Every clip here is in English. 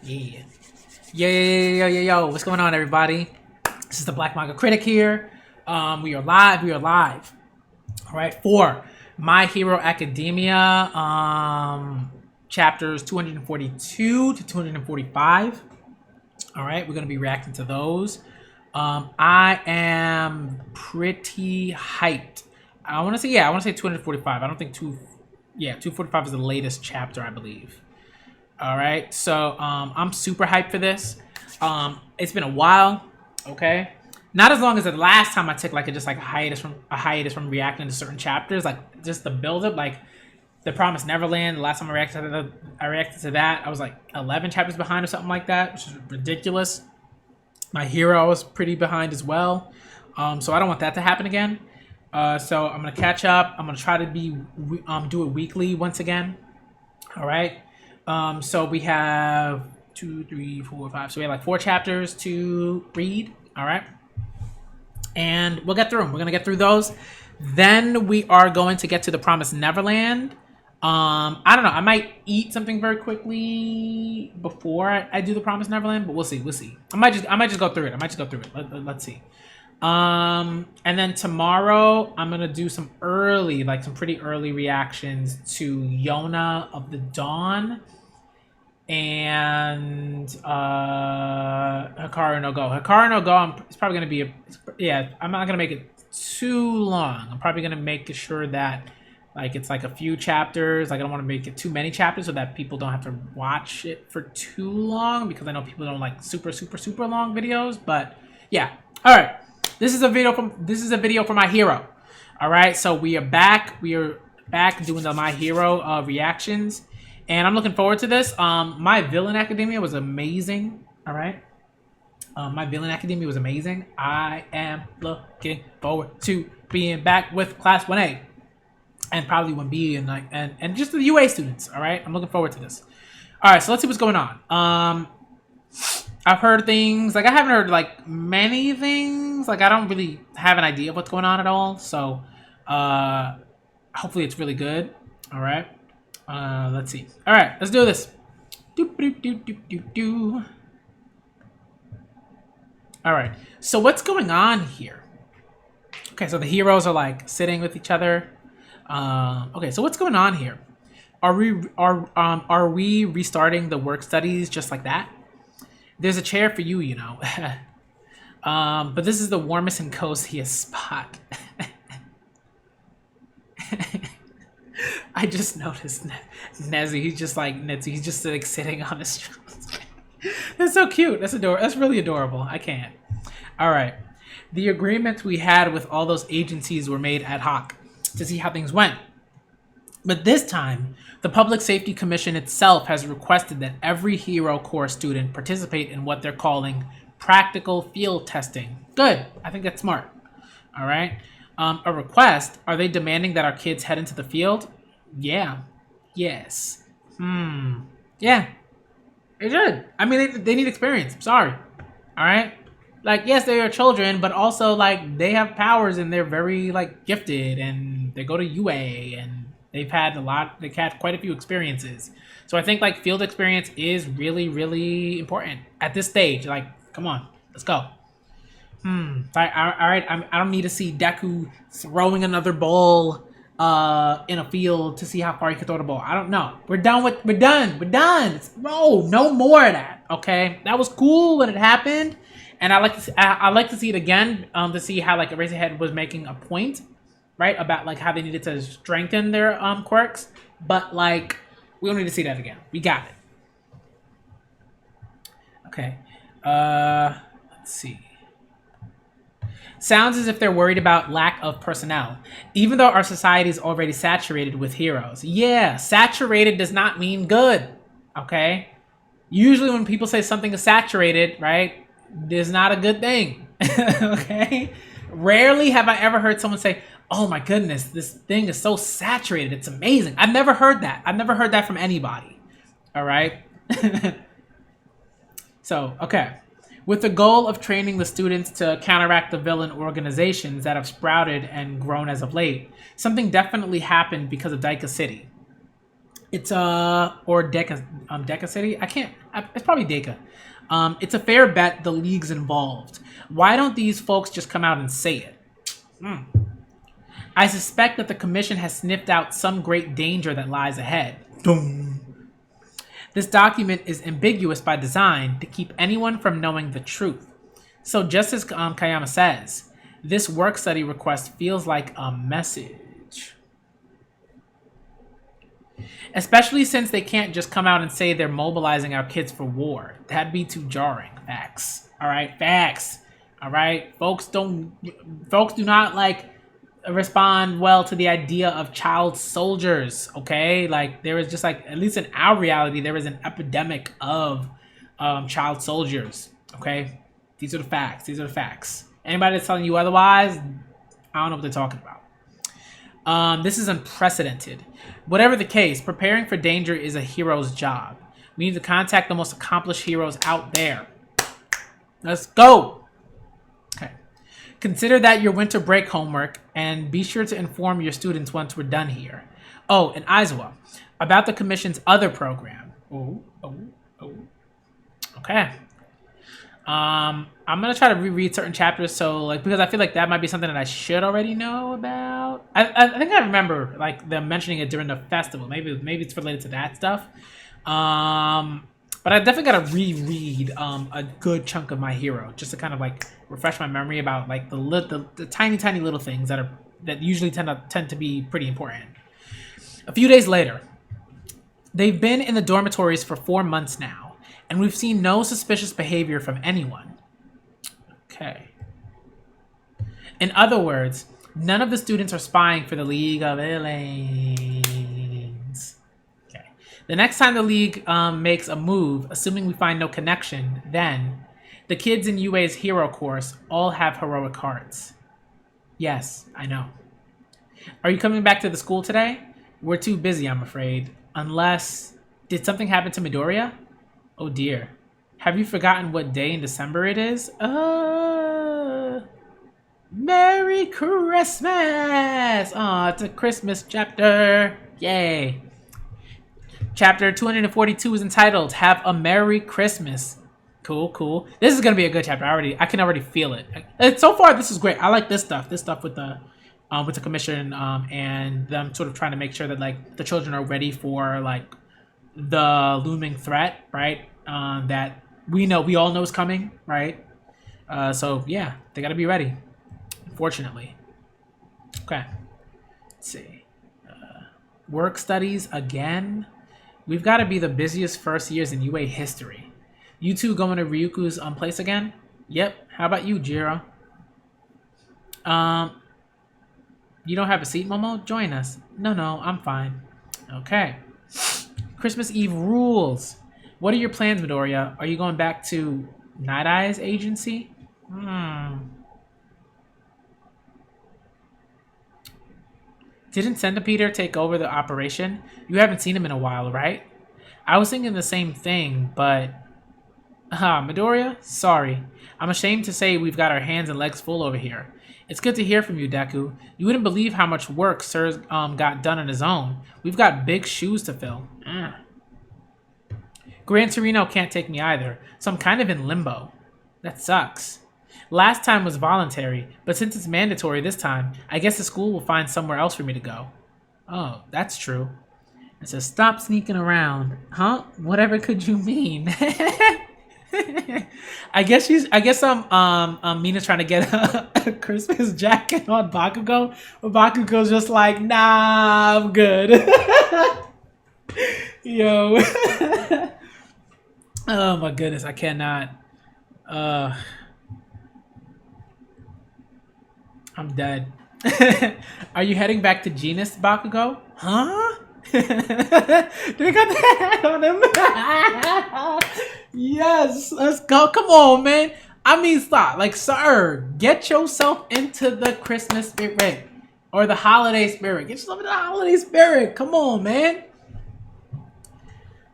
Yeah. Yo. What's going on, everybody? This is the Black Manga Critic here. We are live. All right, for My Hero Academia, chapters 242 to 245. All right, we're going to be reacting to those. I am pretty hyped. I want to say 245. I don't think 245 is the latest chapter, I believe. All right, so I'm super hyped for this. It's been a while, okay? Not as long as the last time I took a hiatus from reacting to certain chapters, like just the build up, like The Promised Neverland. The last time I reacted to that, I was like 11 chapters behind or something like that, which is ridiculous. My Hero was pretty behind as well, so I don't want that to happen again. So I'm gonna catch up. I'm gonna try to do it weekly once again. All right. So we have 2, 3, 4, 5. So we have like 4 chapters to read. All right. And we'll get through them. We're going to get through those. Then we are going to get to The Promised Neverland. I don't know. I might eat something very quickly before I do The Promised Neverland, but we'll see. I might just go through it. Let's see. And then tomorrow I'm gonna do some pretty early reactions to Yona of the Dawn and Hikaru no Go. Hikaru no Go, it's probably gonna be I'm not gonna make it too long. I'm probably gonna make sure that it's like a few chapters. Like I don't want to make it too many chapters so that people don't have to watch it for too long, because I know people don't like super long videos. But yeah, all right. This is a video for My Hero. All right, so we are back. Doing the My Hero reactions, and I'm looking forward to this. My Villain Academia was amazing. All right, My Villain Academia was amazing. I am looking forward to being back with Class 1A and probably 1B and just the UA students. All right, I'm looking forward to this. All right, so let's see what's going on. I've heard things, I haven't heard many things. I don't really have an idea of what's going on at all. So hopefully it's really good. All right. Let's see. All right, let's do this. All right. So what's going on here? Okay, so the heroes are sitting with each other. Okay, so what's going on here? Are we restarting the work studies just like that? There's a chair for you, you know. But this is the warmest and coziest spot. I just noticed Nezu. He's just he's just sitting on his throne. That's so cute. That's adorable. That's really adorable. I can't. All right. The agreements we had with all those agencies were made ad hoc to see how things went. But this time, the Public Safety Commission itself has requested that every Hero Corps student participate in what they're calling practical field testing. Good. I think that's smart. All right. A request. Are they demanding that our kids head into the field? Yeah. Yes. Yeah. They should. I mean, they need experience. I'm sorry. All right. Yes, they are children, but also they have powers and they're very gifted, and they go to UA and they've had quite a few experiences. So I think field experience is really, really important at this stage. Come on, let's go. All right. I don't need to see Deku throwing another ball in a field to see how far he can throw the ball. I don't know. We're done. No more of that. Okay, that was cool when it happened, and I like to see it again to see how Eraserhead was making a point, right, about how they needed to strengthen their quirks, but we don't need to see that again. We got it. Okay. Let's see. Sounds as if they're worried about lack of personnel, even though our society is already saturated with heroes. Yeah, saturated does not mean good. Okay. Usually when people say something is saturated, right, it's not a good thing. Okay. Rarely have I ever heard someone say, oh my goodness, this thing is so saturated, it's amazing. I've never heard that. I've never heard that from anybody. All right. So, okay. With the goal of training the students to counteract the villain organizations that have sprouted and grown as of late, something definitely happened because of Daika City. It's or Deca City. It's probably Deca. It's a fair bet the league's involved. Why don't these folks just come out and say it? I suspect that the commission has sniffed out some great danger that lies ahead. This document is ambiguous by design to keep anyone from knowing the truth. So just as Kayama says, this work study request feels like a message. Especially since they can't just come out and say they're mobilizing our kids for war. That'd be too jarring. Facts. All right, facts. All right, folks do not like respond well to the idea of child soldiers. Okay, like there is just like, at least in our reality, there is an epidemic of child soldiers. Okay, these are the facts. These are the facts. Anybody that's telling you otherwise, I don't know what they're talking about. This is unprecedented. Whatever the case, preparing for danger is a hero's job. We need to contact the most accomplished heroes out there. Let's go. Okay. Consider that your winter break homework, and be sure to inform your students once we're done here. Oh, and Aizawa, about the commission's other program. Oh. Okay. I'm gonna try to reread certain chapters, so like, because I feel like that might be something that I should already know about. I think I remember like them mentioning it during the festival. Maybe it's related to that stuff. But I definitely gotta reread a good chunk of My Hero just to kind of like refresh my memory about like the tiny little things that usually tend to be pretty important. A few days later, they've been in the dormitories for 4 months now, and we've seen no suspicious behavior from anyone. Okay. In other words, none of the students are spying for the League of Aliens. Okay. The next time the League makes a move, assuming we find no connection, then the kids in UA's hero course all have heroic hearts. Yes, I know. Are you coming back to the school today? We're too busy, I'm afraid. Unless... Did something happen to Midoriya? Oh dear. Have you forgotten what day in December it is? Merry Christmas! Aw, it's a Christmas chapter. Yay. Chapter 242 is entitled Have a Merry Christmas. Cool. This is gonna be a good chapter. I can already feel it. So far, this is great. I like this stuff. This stuff with the commission and them sort of trying to make sure that like the children are ready for like the looming threat, right? That we all know is coming, right? So yeah, they gotta be ready. Unfortunately. Okay. Let's see. Work studies again. We've got to be the busiest first years in UA history. You two going to Ryuku's place again? Yep. How about you, Jiro? You don't have a seat, Momo? Join us. No, I'm fine. Okay. Christmas Eve rules. What are your plans, Midoriya? Are you going back to Night Eye's agency? Didn't Centipeter take over the operation? You haven't seen him in a while, right? I was thinking the same thing, but... Midoriya? Sorry. I'm ashamed to say we've got our hands and legs full over here. It's good to hear from you, Deku. You wouldn't believe how much work Sir's got done on his own. We've got big shoes to fill. Gran Torino can't take me either, so I'm kind of in limbo. That sucks. Last time was voluntary, but since it's mandatory this time, I guess the school will find somewhere else for me to go. Oh, that's true. It says, stop sneaking around. Huh? Whatever could you mean? I guess Mina's trying to get a Christmas jacket on Bakugo, but Bakugo's just like, nah, I'm good. Yo. Oh my goodness, I cannot. I'm dead. Are you heading back to Genus, Bakugo? Huh? They got the hat on him. Yes, let's go. Come on, man. I mean, stop. Like, sir, get yourself into the Christmas spirit or the holiday spirit. Get yourself into the holiday spirit. Come on, man.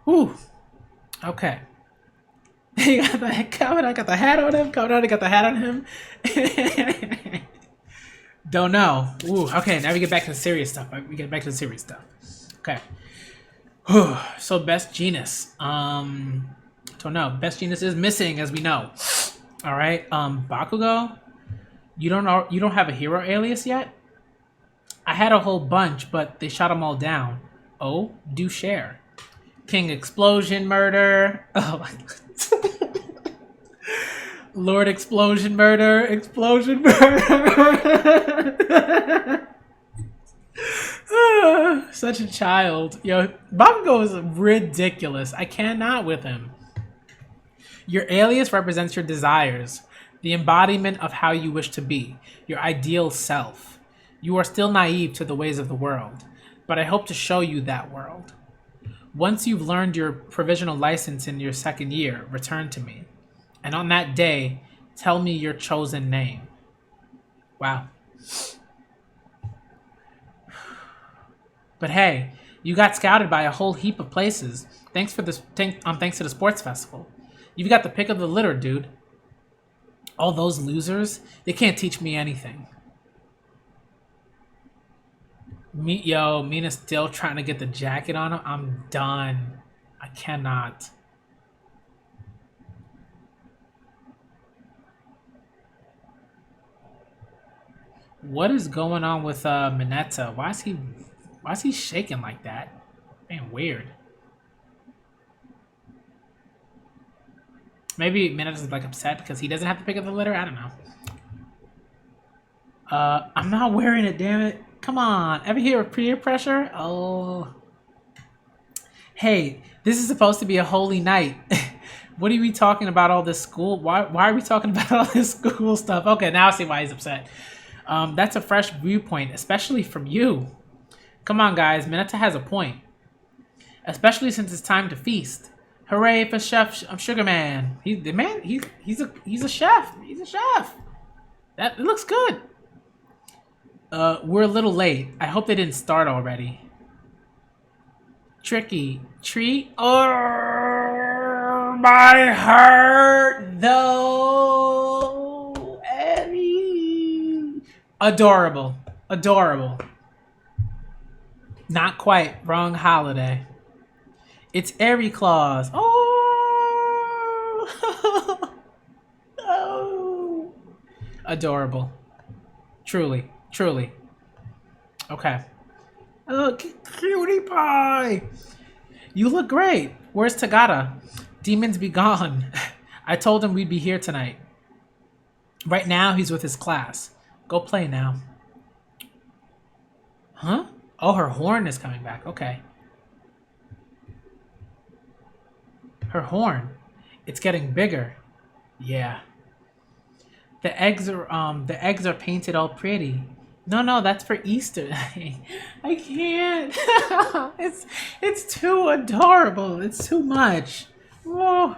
Whew. Okay. He got the I got the hat on him. I got the hat on him. Don't know. Ooh, okay, now we get back to the serious stuff. Okay. So best genus. Don't know. Best genus is missing, as we know. All right. Bakugo. You don't know. You don't have a hero alias yet. I had a whole bunch, but they shot them all down. Oh, do share. King Explosion Murder. Oh my god. Lord Explosion Murder. Explosion Murder. Such a child. Yo, Bakugo is ridiculous. I cannot with him. Your alias represents your desires, the embodiment of how you wish to be, your ideal self. You are still naive to the ways of the world, but I hope to show you that world. Once you've learned your provisional license in your second year, return to me. And on that day, tell me your chosen name. Wow. But hey, you got scouted by a whole heap of places. Thanks to the sports festival. You've got the pick of the litter, dude. All those losers, they can't teach me anything. Mina's still trying to get the jacket on him. I'm done. I cannot. What is going on with Mineta? Why is he shaking like that? Man, weird. Maybe Mineta's like upset because he doesn't have to pick up the litter. I don't know. I'm not wearing it, damn it. Come on. Ever hear of peer pressure? Oh. Hey, this is supposed to be a holy night. What are we talking about all this school? Why are we talking about all this school stuff? Okay, now I see why he's upset. That's a fresh viewpoint, especially from you. Come on, guys. Mineta has a point. Especially since it's time to feast. Hooray for Chef Sugar Man. He's a chef. He's a chef. It looks good. We're a little late. I hope they didn't start already. Tricky. Treat? Oh, my heart, though. Eddie. Adorable. Adorable. Not quite. Wrong holiday. It's Airy Claws. Oh. Oh. Adorable. Truly. Truly. Okay. Oh, cutie pie. You look great. Where's Tagata? Demons be gone. I told him we'd be here tonight. Right now, he's with his class. Go play now. Huh? Oh, her horn is coming back. Okay. Her horn. It's getting bigger. Yeah. The eggs are painted all pretty. No, that's for Easter. I can't. it's too adorable. It's too much. Oh,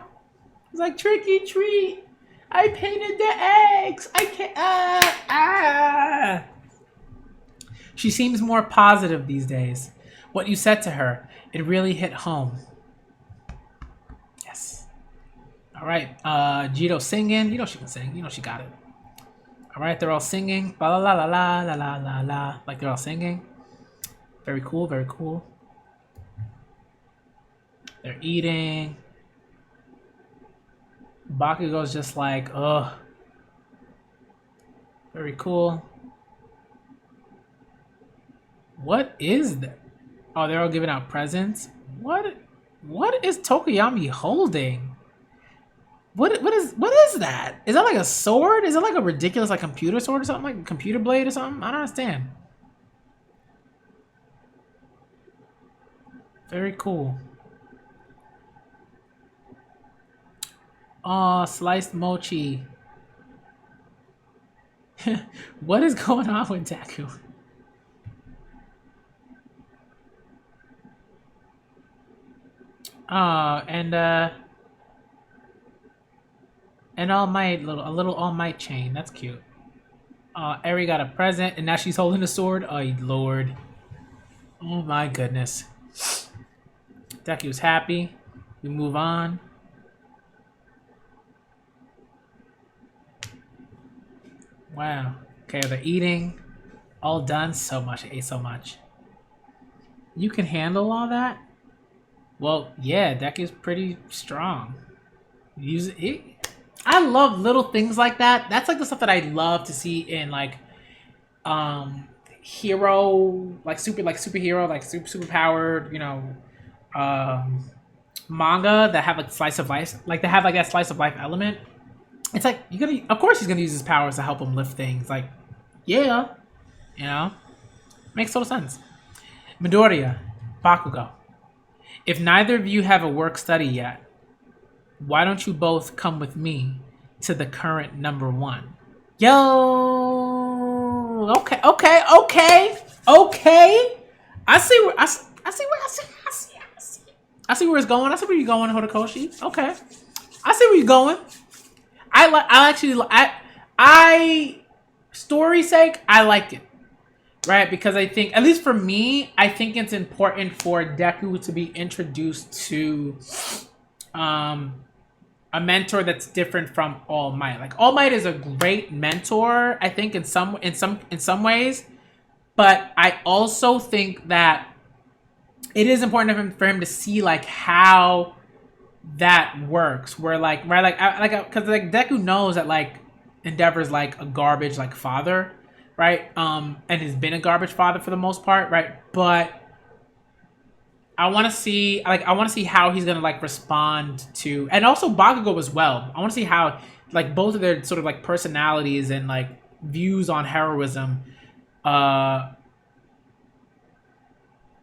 it's like trick or treat. I painted the eggs. I can't. She seems more positive these days. What you said to her, it really hit home. Yes. All right. Jito singing. You know she can sing. You know she got it. All right, they're all singing. La la la la la la la la. Like they're all singing. Very cool, very cool. They're eating. Bakugo's just like, ugh. Very cool. What is that? Oh, they're all giving out presents. What is Tokoyami holding? What is that? Is that like a sword? Is it like a ridiculous like computer sword or something? Like a computer blade or something? I don't understand. Very cool. Oh, sliced mochi. What is going on with Deku? Oh, and a little All Might chain. That's cute. Eri got a present, and now she's holding a sword. Oh, Lord. Oh, my goodness. Deku's happy. We move on. Wow. Okay, they're eating. All done. So much. I ate so much. You can handle all that? Well, yeah, deck is pretty strong. Use it. I love little things like that. That's like the stuff that I love to see in um hero like superhero like super powered um manga that have like slice of life, like they have like that slice of life element. It's like you're gonna, of course he's gonna use his powers to help him lift things. Like, yeah, you know, makes total sense. Midoriya, Bakugo. If neither of you have a work study yet, why don't you both come with me to the current number one? Yo, okay. I see where I see where it's going. I see where you're going, Horikoshi. Okay, I see where you're going. I story sake, I like it, right? Because I think, at least for me, I think it's important for Deku to be introduced to a mentor that's different from All Might. Like All Might is a great mentor, I think in some ways, but I also think that it is important for him to see like how that works. Where like right because like Deku knows that like Endeavor's like a garbage like father, right? And has been a garbage father for the most part, right? But I want to see how he's gonna like respond to, and also Bakugo as well. I want to see how like both of their sort of like personalities and like views on heroism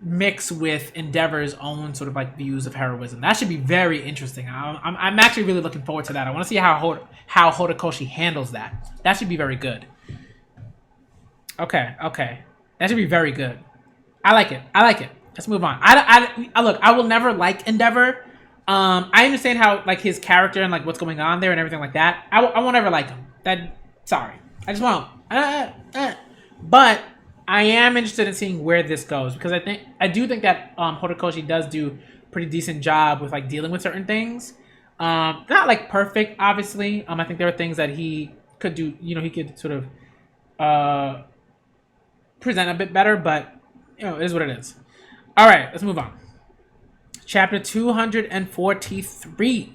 mix with Endeavor's own sort of like views of heroism. That should be very interesting. I'm actually really looking forward to that. I want to see how Horikoshi handles that. That should be very good. Okay, that should be very good. I like it. Let's move on. I look. I will never like Endeavor. I understand how like his character and like what's going on there and everything like that. I won't ever like him. That sorry. I just won't. But I am interested in seeing where this goes, because I do think that Horikoshi does do a pretty decent job with like dealing with certain things. Not like perfect, obviously. I think there are things that he could do. He could sort of present a bit better, but it is what it is. All right, let's move on. Chapter 243.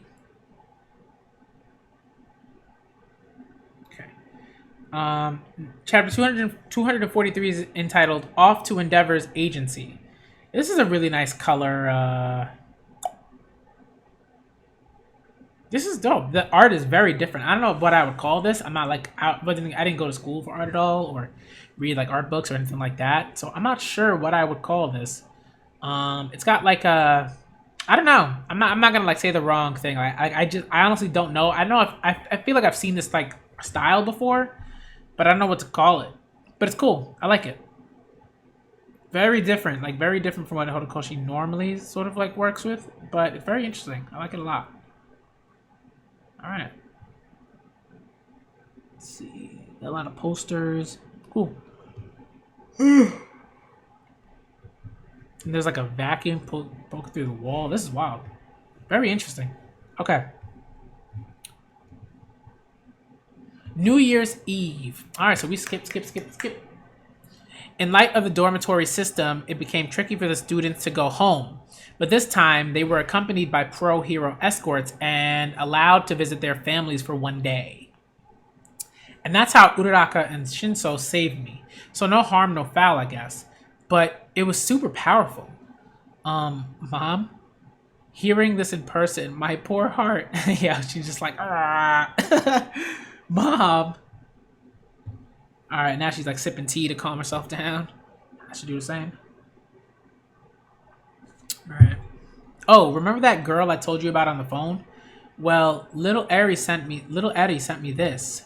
Okay. Chapter 243 is entitled Off to Endeavor's Agency. This is a really nice color. This is dope. The art is very different. I don't know what I would call this. I'm not like, I didn't go to school for art at all or read like art books or anything like that. So I'm not sure what I would call this. It's got like a, I don't know. I'm not gonna like say the wrong thing. I honestly don't know. I don't know if I feel like I've seen this like style before, but I don't know what to call it. But it's cool. I like it. Very different, like very different from what Horikoshi normally sort of like works with, but it's very interesting. I like it a lot. All right. Let's see. A lot of posters. Cool. And there's like a vacuum poking through the wall. This is wild. Very interesting. Okay. New Year's Eve. All right, so we skip. In light of the dormitory system, it became tricky for the students to go home. But this time, they were accompanied by pro-hero escorts and allowed to visit their families for one day. And that's how Uraraka and Shinso saved me. So no harm, no foul, I guess. But it was super powerful. Mom, hearing this in person, my poor heart. Yeah, she's just like, Mom. All right, now she's like sipping tea to calm herself down. I should do the same. All right. Oh, remember that girl I told you about on the phone? Well, little Eddie sent me this.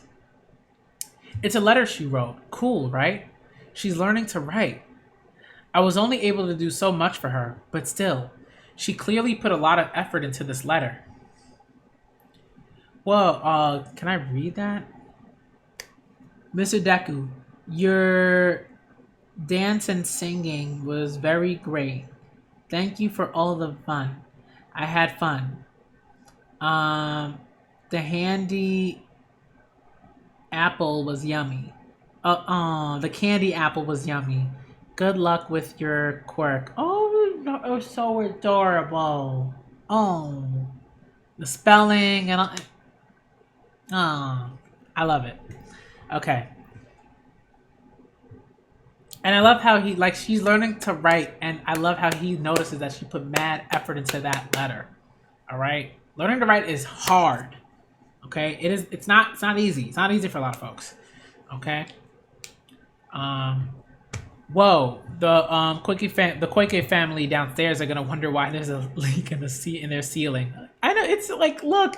It's a letter she wrote. Cool, right? She's learning to write. I was only able to do so much for her, but still, she clearly put a lot of effort into this letter. Well, can I read that? Mr. Deku, your dance and singing was very great. Thank you for all the fun. I had fun. The handy apple was yummy. The candy apple was yummy. Good luck with your quirk. Oh, no, it was so adorable. Oh, the spelling and all. Oh, I love it. Okay. And I love how he, like, she's learning to write, and I love how he notices that she put mad effort into that letter. All right? Learning to write is hard. Okay? It's not easy. It's not easy for a lot of folks. Okay? Whoa, the Koike family downstairs are gonna wonder why there's a leak in their ceiling. I know, it's like, look,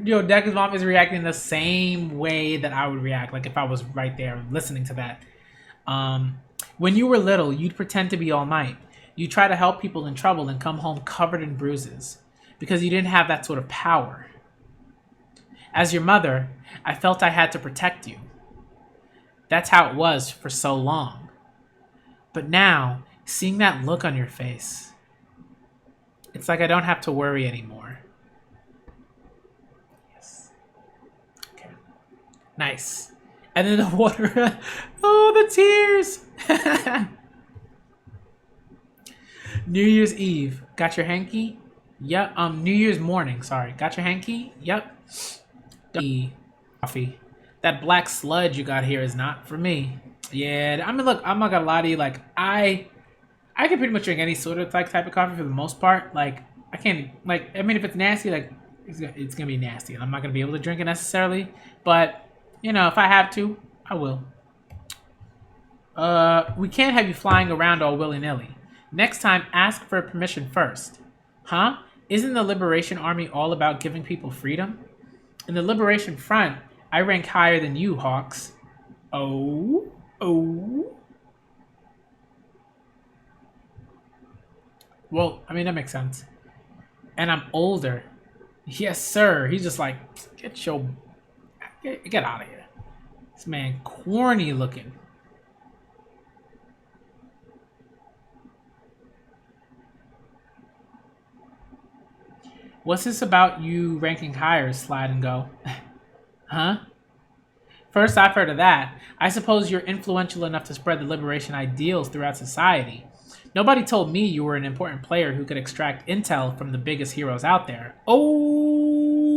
Deca's mom is reacting the same way that I would react, like if I was right there listening to that. When you were little, you'd pretend to be all might. You'd try to help people in trouble and come home covered in bruises because you didn't have that sort of power. As your mother, I felt I had to protect you. That's how it was for so long. But now, seeing that look on your face, it's like I don't have to worry anymore. Yes. Okay. Nice. And then the water. Oh, the tears. New Year's Eve. Got your hanky? Yep. New Year's morning. Sorry. Got your hanky? Yep. Coffee. That black sludge you got here is not for me. Yeah. I mean, look. I'm not gonna lie to you. Like, I can pretty much drink any sort of type of coffee for the most part. Like, I can't. Like, I mean, if it's nasty, like, it's gonna be nasty, and I'm not gonna be able to drink it necessarily. But you know, if I have to, I will. We can't have you flying around all willy-nilly. Next time, ask for permission first. Huh? Isn't the Liberation Army all about giving people freedom? In the Liberation Front, I rank higher than you, Hawks. Oh? Well, I mean, that makes sense. And I'm older. Yes, sir. He's just like, get out of here. This man corny looking. What's this about you ranking higher, Slide and Go? Huh? First I've heard of that. I suppose you're influential enough to spread the liberation ideals throughout society. Nobody told me you were an important player who could extract intel from the biggest heroes out there. Oh,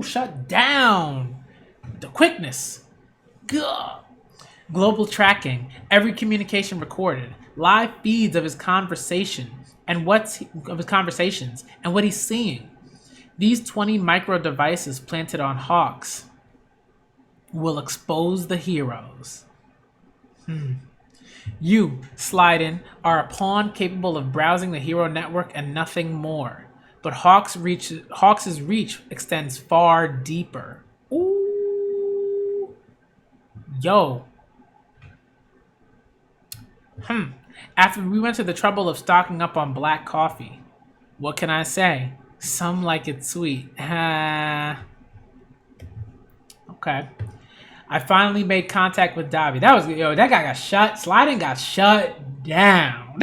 shut down. The quickness. Gah. Global tracking. Every communication recorded. Live feeds of his conversations and what he's seeing. These 20 micro devices planted on Hawks will expose the heroes. You, Slyden, are a pawn capable of browsing the hero network and nothing more. But Hawks' reach extends far deeper. Ooh. Yo. After we went to the trouble of stocking up on black coffee, what can I say? Some like it sweet. Okay. I finally made contact with Dobby. That guy got shut. Sliding got shut down.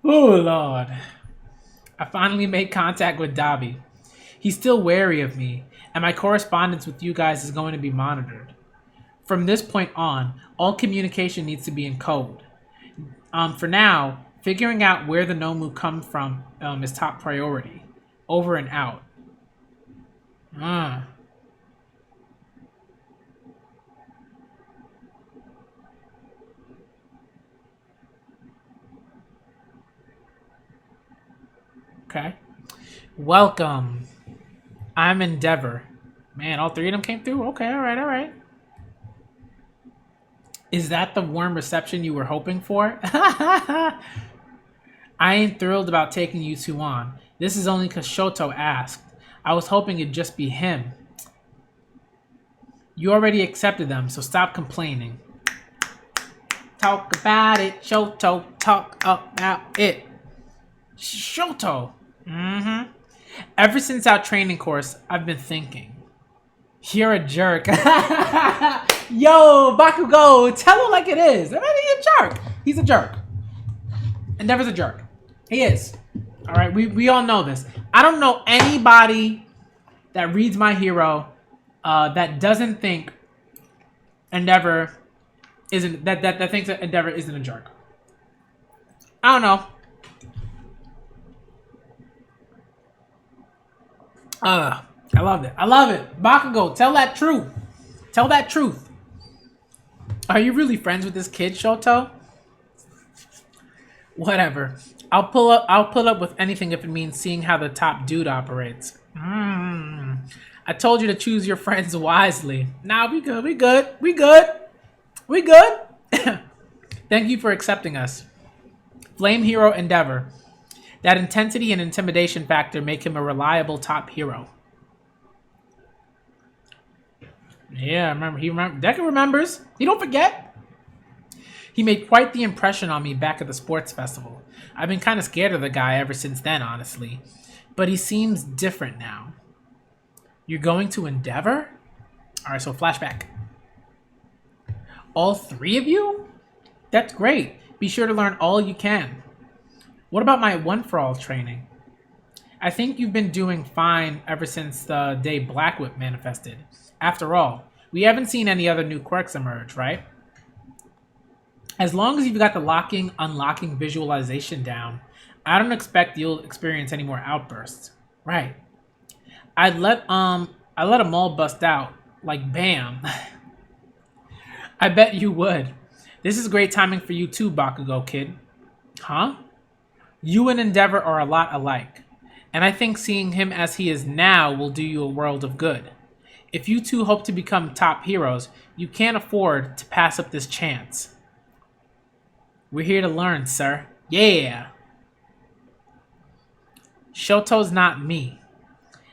Oh, Lord. I finally made contact with Dobby. He's still wary of me, and my correspondence with you guys is going to be monitored. From this point on, all communication needs to be in code. For now, figuring out where the Nomu come from is top priority. Over and out. Okay. Welcome. I'm Endeavor. Man, all three of them came through? Okay, all right. Is that the warm reception you were hoping for? I ain't thrilled about taking you two on. This is only because Shoto asked. I was hoping it'd just be him. You already accepted them, so stop complaining. Talk about it, Shoto. Talk about it. Shoto. Ever since our training course, I've been thinking. You're a jerk. Yo, Bakugo, tell him like it is. I mean, he's a jerk. He's a jerk. Endeavor's a jerk. He is. All right, we all know this. I don't know anybody that reads My Hero that doesn't think Endeavor isn't that thinks that Endeavor isn't a jerk. I don't know. I love it. I love it. Bakugo, tell that truth. Tell that truth. Are you really friends with this kid, Shoto? Whatever. I'll put up with anything if it means seeing how the top dude operates. I told you to choose your friends wisely. Nah, we good. We good. We good. We good. Thank you for accepting us. Flame Hero Endeavor. That intensity and intimidation factor make him a reliable top hero. Yeah, I remember. Deku remembers. He don't forget. He made quite the impression on me back at the sports festival. I've been kind of scared of the guy ever since then, honestly. But he seems different now. You're going to Endeavor? Alright, so flashback. All three of you? That's great. Be sure to learn all you can. What about my one-for-all training? I think you've been doing fine ever since the day Black Whip manifested. After all, we haven't seen any other new quirks emerge, right? As long as you've got the locking, unlocking visualization down, I don't expect you'll experience any more outbursts. Right. I let them all bust out. Like, bam. I bet you would. This is great timing for you too, Bakugo kid. Huh? You and Endeavor are a lot alike. And I think seeing him as he is now will do you a world of good. If you two hope to become top heroes, you can't afford to pass up this chance. We're here to learn, sir. Yeah. Shoto's not me.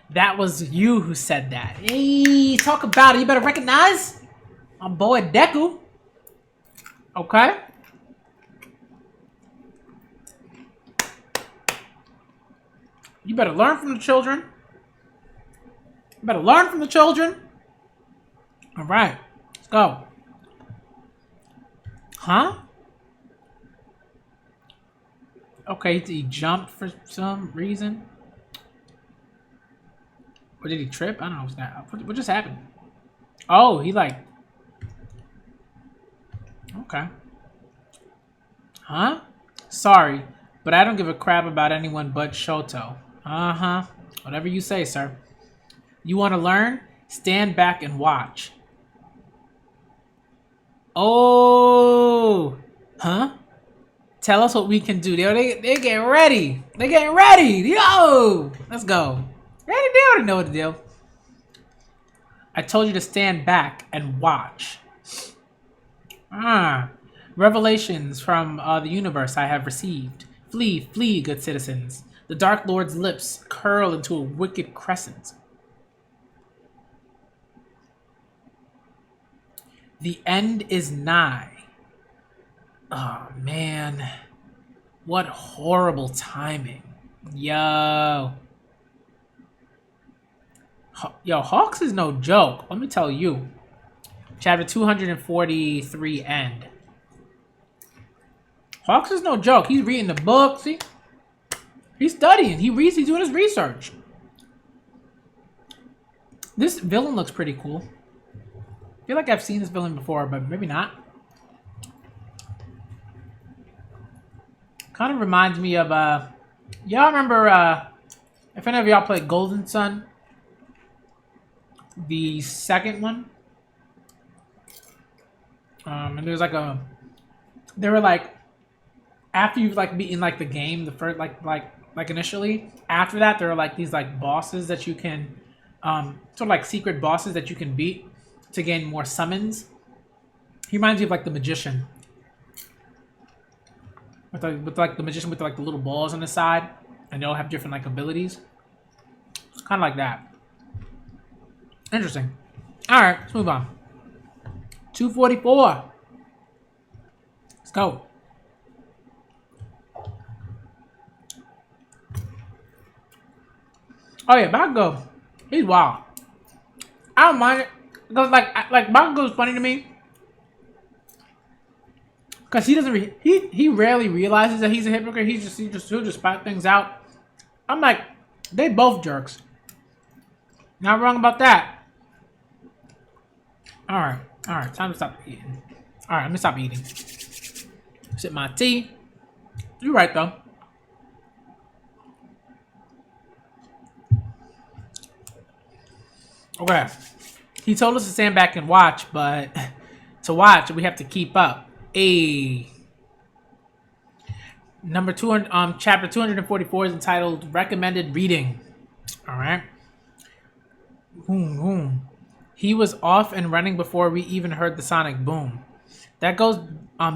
That was you who said that. Hey, talk about it. You better recognize my boy Deku. Okay. You better learn from the children. You better learn from the children. All right. Let's go. Huh? Okay, he jumped for some reason. Or did he trip? I don't know. What just happened? Oh, he like... Okay. Huh? Sorry, but I don't give a crap about anyone but Shoto. Uh-huh. Whatever you say, sir. You want to learn? Stand back and watch. Oh! Huh? Tell us what we can do. They getting ready. They getting ready. Yo! Let's go. They already know what to do. I told you to stand back and watch. Revelations from the universe I have received. Flee, flee, good citizens. The Dark Lord's lips curl into a wicked crescent. The end is nigh. Oh, man. What horrible timing. Yo. Yo, Hawks is no joke. Let me tell you. Chapter 243 end. Hawks is no joke. He's reading the books. He's studying. He's doing his research. This villain looks pretty cool. I feel like I've seen this villain before, but maybe not. Kind of reminds me of, y'all remember, if any of y'all played Golden Sun? The second one? And there's like they were like, after you've like beaten like the game, the first, like initially, after that, there are like these like bosses that you can, sort of like secret bosses that you can beat to gain more summons. He reminds me of like the magician. With like the magician with like the little balls on the side, and they'll have different like abilities. It's kind of like that. Interesting. All right, let's move on. 244. Let's go. Oh yeah, Bakugo. He's wild. I don't mind it because like Bakugo's funny to me. Cause he doesn't he rarely realizes that he's a hypocrite. He'll just spout things out. I'm like, they both jerks. Not wrong about that. All right, time to stop eating. All right, I'm gonna stop eating. Sip my tea. You're right though. Okay. He told us to stand back and watch, but to watch, we have to keep up. Number 200, chapter 244 is entitled "Recommended Reading." All right. Boom, boom. He was off and running before we even heard the sonic boom. That goes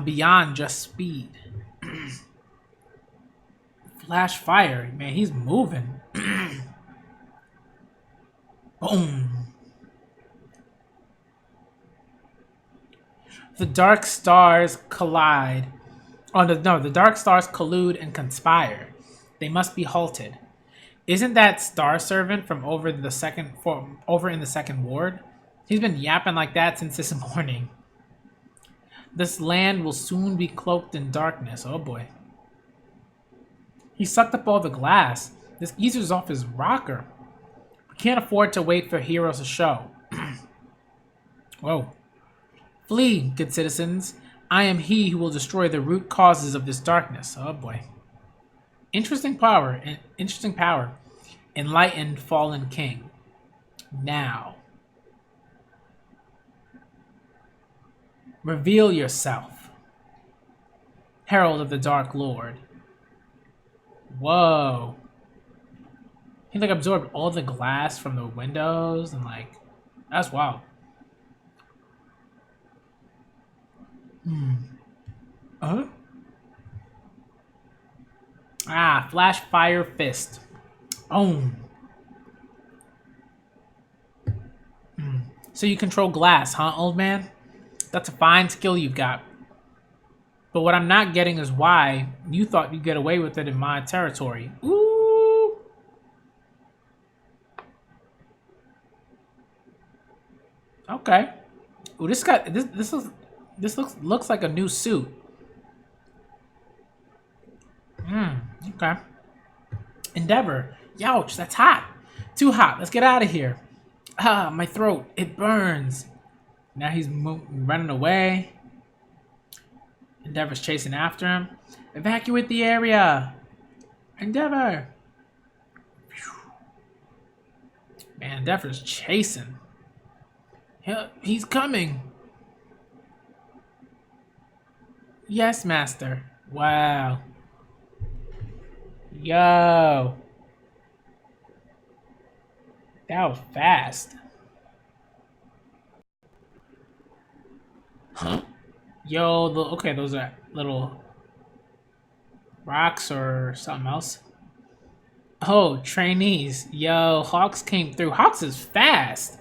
beyond just speed. Flash fire, man. He's moving. Boom. The dark stars collide. Oh no, the dark stars collude and conspire. They must be halted. Isn't that Star Servant from over in the second ward? He's been yapping like that since this morning. This land will soon be cloaked in darkness. Oh boy. He sucked up all the glass. This geezer's off his rocker. We can't afford to wait for heroes to show. Whoa. Flee, good citizens. I am he who will destroy the root causes of this darkness. Oh boy. Interesting power. Enlightened fallen king. Now. Reveal yourself. Herald of the Dark Lord. Whoa. He like absorbed all the glass from the windows and like, that's wild. Huh? Ah, flash fire fist. Boom. So you control glass, huh, old man? That's a fine skill you've got. But what I'm not getting is why you thought you'd get away with it in my territory. Ooh. Okay. Ooh, this looks like a new suit. Okay. Endeavor. Youch, that's hot. Too hot. Let's get out of here. Ah, my throat. It burns. Now he's running away. Endeavor's chasing after him. Evacuate the area. Endeavor. Man, Endeavor's chasing. He's coming. Yes, master. Wow. Yo. That was fast. Huh? Yo, okay, those are little rocks or something else. Oh, trainees. Yo, Hawks came through. Hawks is fast.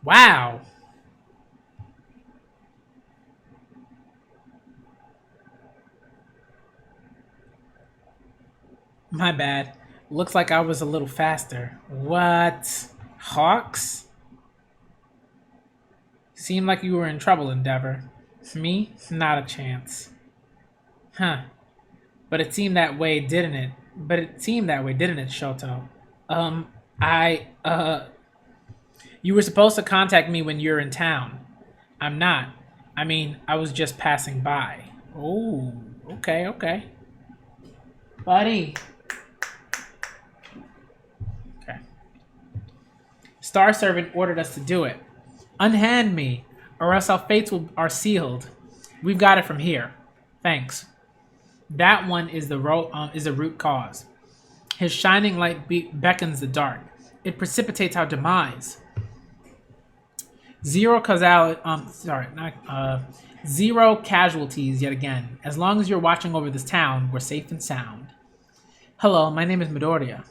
Wow. My bad. Looks like I was a little faster. What? Hawks? Seemed like you were in trouble, Endeavor. Me? Not a chance. Huh. But it seemed that way, didn't it? Shoto? You were supposed to contact me when you're in town. I'm not. I mean, I was just passing by. Oh, okay. Buddy. Okay. Star Servant ordered us to do it. Unhand me, or else our fates are sealed. We've got it from here. Thanks. That one is the root cause. His shining light beckons the dark. It precipitates our demise. Zero casualties yet again. As long as you're watching over this town, we're safe and sound. Hello, my name is Midoriya.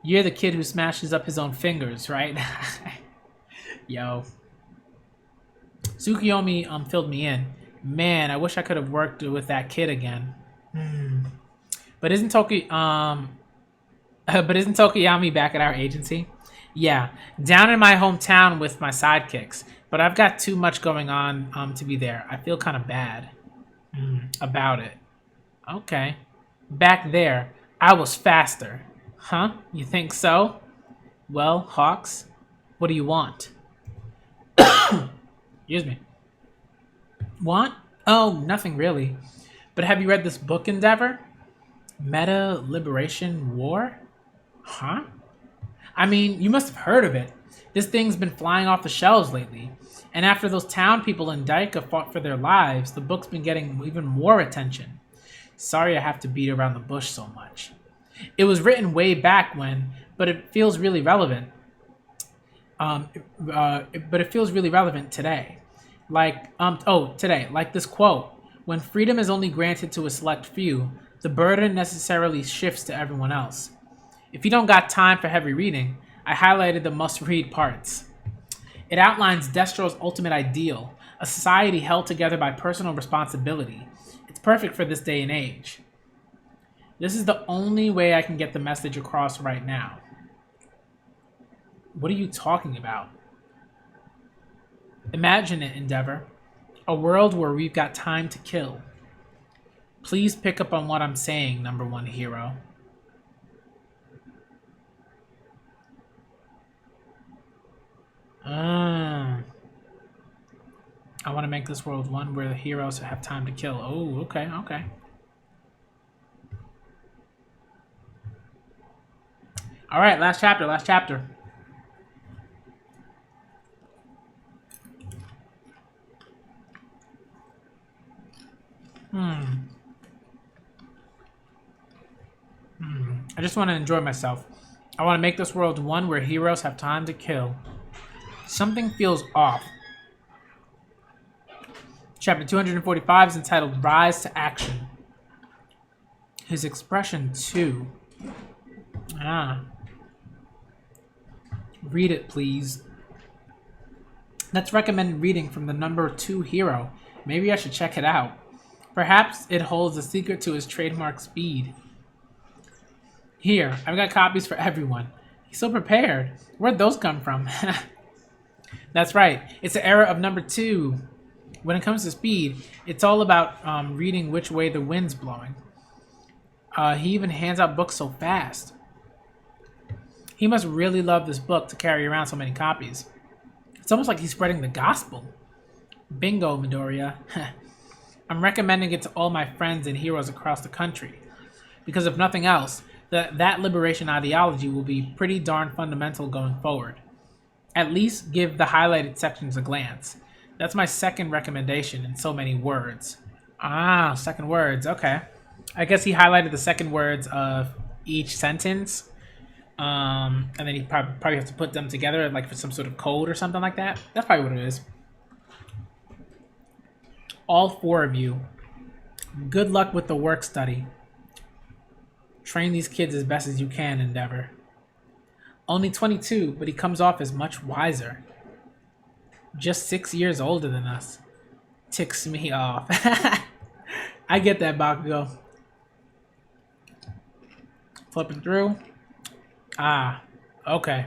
You're the kid who smashes up his own fingers, right? Yo. Tsukiyomi filled me in. Man, I wish I could have worked with that kid again. But isn't Tokiyami back at our agency? Yeah, down in my hometown with my sidekicks. But I've got too much going on to be there. I feel kind of bad about it. Okay. Back there, I was faster. Huh? You think so? Well, Hawks, what do you want? Excuse me. Want? Oh, nothing really. But have you read this book, Endeavor? Meta Liberation War? Huh? I mean, you must have heard of it. This thing's been flying off the shelves lately. And after those town people in Dika fought for their lives, the book's been getting even more attention. Sorry I have to beat around the bush so much. It was written way back when, but it feels really relevant. But it feels really relevant today. Today, like this quote: "When freedom is only granted to a select few, the burden necessarily shifts to everyone else." If you don't got time for heavy reading, I highlighted the must-read parts. It outlines Destro's ultimate ideal, a society held together by personal responsibility. It's perfect for this day and age. This is the only way I can get the message across right now. What are you talking about? Imagine it, Endeavor. A world where we've got time to kill. Please pick up on what I'm saying, number one hero. I want to make this world one where the heroes have time to kill. Oh, okay, okay. All right, last chapter, last chapter. I just want to enjoy myself. I want to make this world one where heroes have time to kill. Something feels off. Chapter 245 is entitled Rise to Action. His expression, too. Read it, please. That's recommended reading from the number 2 hero. Maybe I should check it out. Perhaps it holds a secret to his trademark speed. Here, I've got copies for everyone. He's so prepared. Where'd those come from? That's right. It's the era of number 2. When it comes to speed, it's all about reading which way the wind's blowing. He even hands out books so fast. He must really love this book to carry around so many copies. It's almost like he's spreading the gospel. Bingo, Midoriya. I'm recommending it to all my friends and heroes across the country. Because if nothing else, that liberation ideology will be pretty darn fundamental going forward. At least give the highlighted sections a glance. That's my second recommendation in so many words. Second words, okay. I guess he highlighted the second words of each sentence. And then he probably has to put them together like for some sort of code or something like that. That's probably what it is. All 4 of you, good luck with the work study. Train these kids as best as you can, Endeavor. Only 22, but he comes off as much wiser. Just 6 years older than us. Ticks me off. I get that, Bakugo. Flipping through. Okay.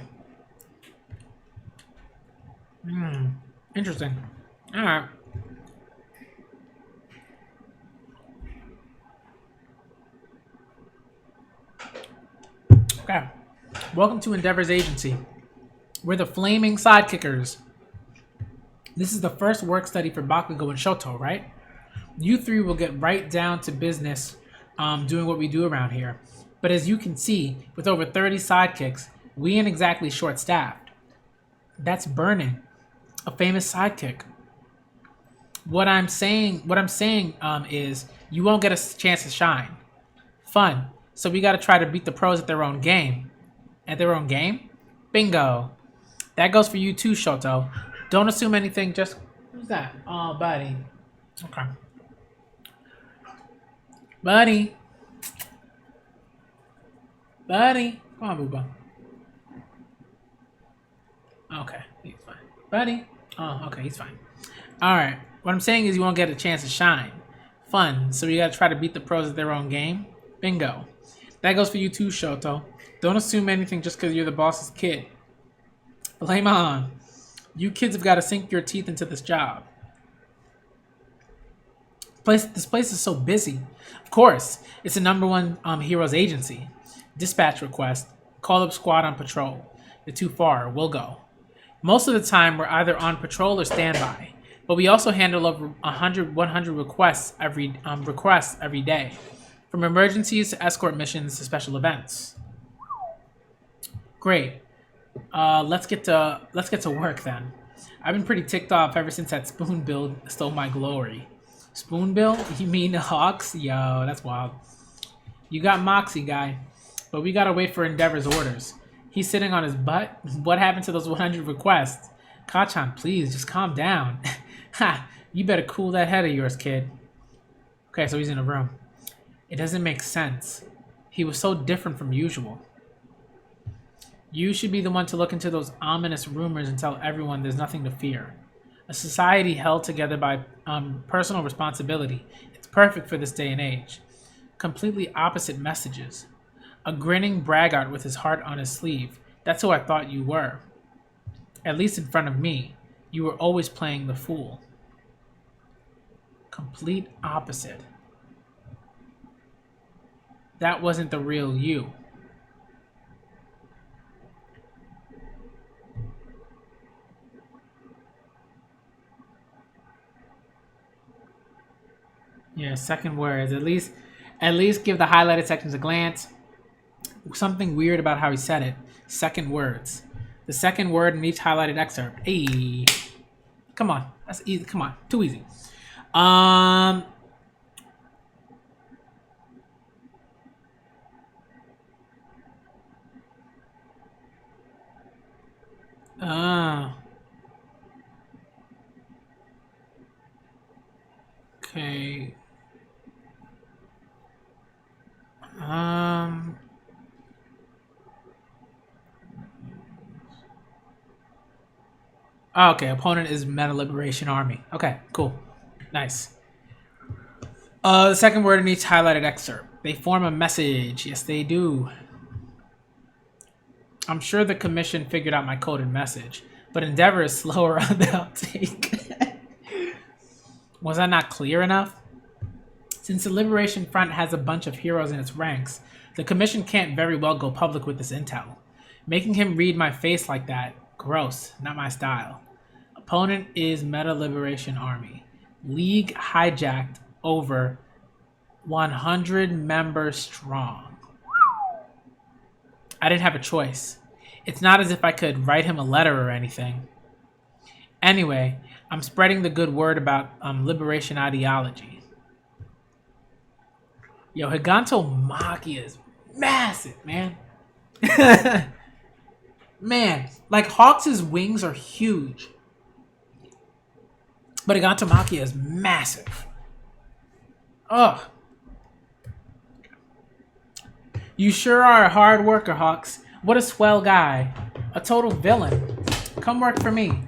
Interesting. Alright. Okay. Welcome to Endeavor's agency. We're the Flaming Sidekickers. This is the first work study for Bakugo and Shoto, right? You 3 will get right down to business doing what we do around here. But as you can see, with over 30 sidekicks, we ain't exactly short-staffed. That's Burning, a famous sidekick. What I'm saying is you won't get a chance to shine. Fun. So we gotta try to beat the pros at their own game. At their own game? Bingo. That goes for you too, Shoto. Don't assume anything, just... Who's that? Oh, buddy. Okay. Buddy. Buddy. Come on, Booba. Okay, he's fine. Buddy. Oh, okay, he's fine. Alright. What I'm saying is you won't get a chance to shine. Fun. So you gotta try to beat the pros at their own game. Bingo. That goes for you too, Shoto. Don't assume anything just because you're the boss's kid. Blame on. You kids have got to sink your teeth into this job. This place is so busy. Of course, it's the number 1 heroes agency. Dispatch request. Call up squad on patrol. They're too far. We'll go. Most of the time, we're either on patrol or standby. But we also handle over 100 requests every day, from emergencies to escort missions to special events. Great. Let's get to work then. I've been pretty ticked off ever since that Spoonbill stole my glory. Spoonbill? You mean the Hawks? Yo, that's wild. You got Moxie, guy. But we gotta wait for Endeavor's orders. He's sitting on his butt? What happened to those 100 requests? Kachan, please, just calm down. Ha! You better cool that head of yours, kid. Okay, so he's in a room. It doesn't make sense. He was so different from usual. You should be the one to look into those ominous rumors and tell everyone there's nothing to fear. A society held together by personal responsibility. It's perfect for this day and age. Completely opposite messages. A grinning braggart with his heart on his sleeve. That's who I thought you were. At least in front of me. You were always playing the fool. Complete opposite. That wasn't the real you. Yeah, second words. At least give the highlighted sections a glance. Something weird about how he said it. Second words. The second word in each highlighted excerpt. Hey. Come on. That's easy. Come on. Too easy. Um uh, okay. Um okay, opponent is Meta Liberation Army. Okay, cool. Nice. The second word in each highlighted excerpt. They form a message. Yes, they do. I'm sure the commission figured out my coded message, but Endeavor is slower on the uptake. Was I not clear enough? Since the Liberation Front has a bunch of heroes in its ranks, the commission can't very well go public with this intel. Making him read my face like that, gross, not my style. Opponent is Meta Liberation Army. League hijacked over 100 members strong. I didn't have a choice. It's not as if I could write him a letter or anything. Anyway, I'm spreading the good word about liberation ideology. Yo, Higanto Machia is massive, man. Man, like Hawks' wings are huge. But Higanto Machia is massive. Ugh. You sure are a hard worker, Hawks. What a swell guy. A total villain. Come work for me.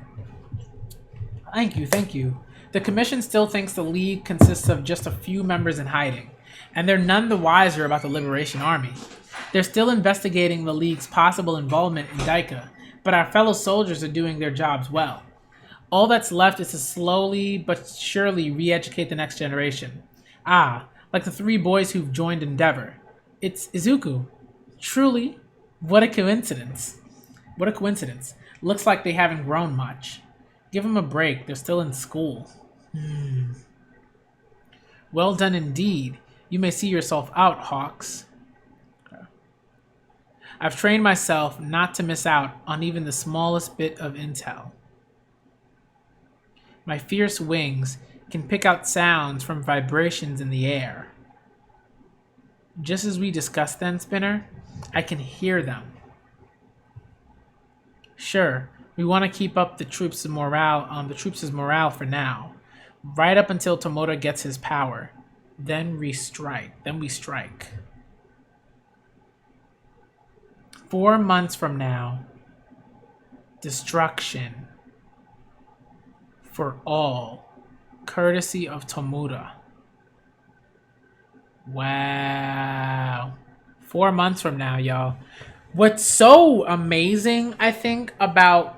Thank you, thank you. The Commission still thinks the League consists of just a few members in hiding, and they're none the wiser about the Liberation Army. They're still investigating the League's possible involvement in Daika, but our fellow soldiers are doing their jobs well. All that's left is to slowly but surely re-educate the next generation. Ah, like the 3 boys who've joined Endeavor. It's Izuku. Truly, what a coincidence. What a coincidence. Looks like they haven't grown much. Give them a break, they're still in school. Well done indeed. You may see yourself out, Hawks. Okay. I've trained myself not to miss out on even the smallest bit of intel. My fierce wings can pick out sounds from vibrations in the air. Just as we discussed then, Spinner, I can hear them. Sure, we want to keep up the troops' morale for now, right up until Tomoda gets his power. Then we strike. 4 months from now, destruction for all, courtesy of Tomoda. Wow. 4 months from now, y'all. What's so amazing, I think, about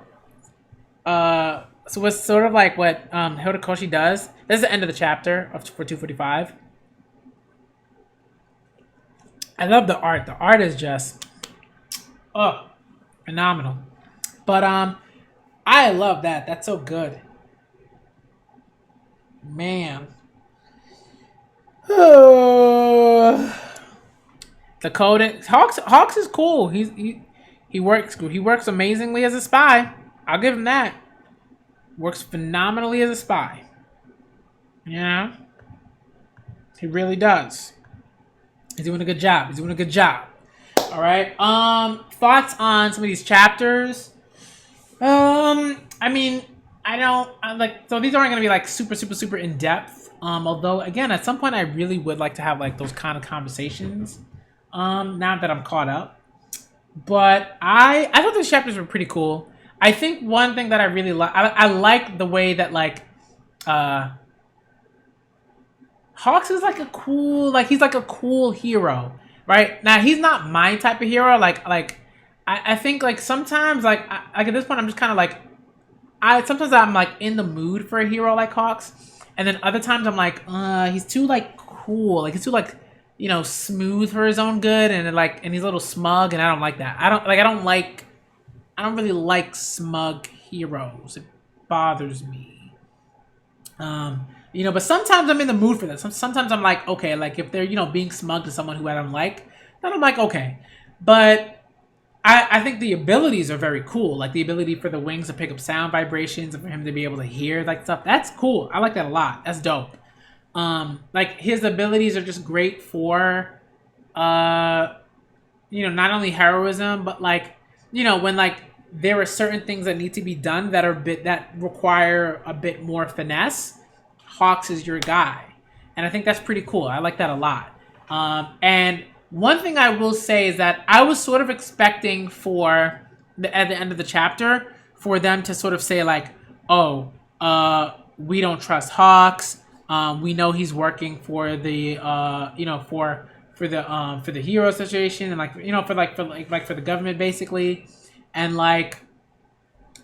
so what's sort of like what Horikoshi does. This is the end of the chapter for 245. I love the art. The art is just phenomenal. But I love that. That's so good. Man. The code Hawks is cool. He works amazingly as a spy. I'll give him that. Works phenomenally as a spy. Yeah. He really does. He's doing a good job. All right. Thoughts on some of these chapters? I mean, so these aren't gonna be like super in depth. Although again, at some point I really would like to have like those kind of conversations. Now that I'm caught up. But I thought these chapters were pretty cool. I think one thing that I really like, I like the way that like Hawks is like he's like a cool hero, right? Now he's not my type of hero. I think like sometimes like at this point I'm just kind of like sometimes I'm like in the mood for a hero like Hawks, and then other times I'm like he's too like cool, like he's too like smooth for his own good, and he's a little smug, and I don't like that. I don't really like smug heroes. It bothers me. But sometimes I'm in the mood for that. Sometimes I'm like, okay, like if they're, being smug to someone who I don't like, then I'm like, okay. But I think the abilities are very cool. Like the ability for the wings to pick up sound vibrations and for him to be able to hear like stuff. That's cool. I like that a lot. That's dope. Like his abilities are just great for, not only heroism, but like, when like there are certain things that need to be done that require a bit more finesse. Hawks is your guy, and I think that's pretty cool. I like that a lot. And one thing I will say is that I was sort of expecting at the end of the chapter for them to sort of say like, "Oh, we don't trust Hawks. We know he's working for the for the hero association, and for the government basically, and like."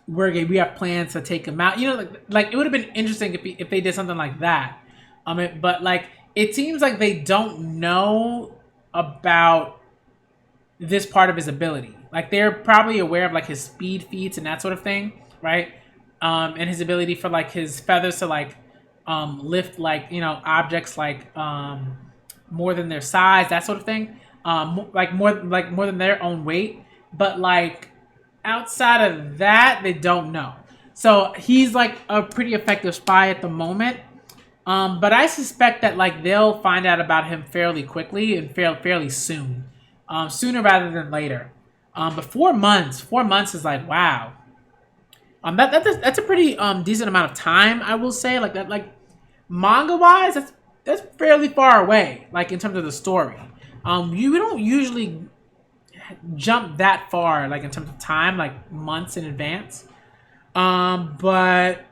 We have plans to take him out. Like it would have been interesting if they did something like that. But like it seems like they don't know about this part of his ability. Like they're probably aware of like his speed feats and that sort of thing, right? And his ability for like his feathers to like lift like objects like more than their size, that sort of thing. More than their own weight, but like. Outside of that, they don't know. So he's like a pretty effective spy at the moment. But I suspect that like they'll find out about him fairly quickly and fairly soon. Sooner rather than later. But 4 months. 4 months is like wow. That's a pretty decent amount of time, I will say. Like that, like manga wise, that's fairly far away. Like in terms of the story. You don't usually jump that far, like in terms of time, like months in advance. But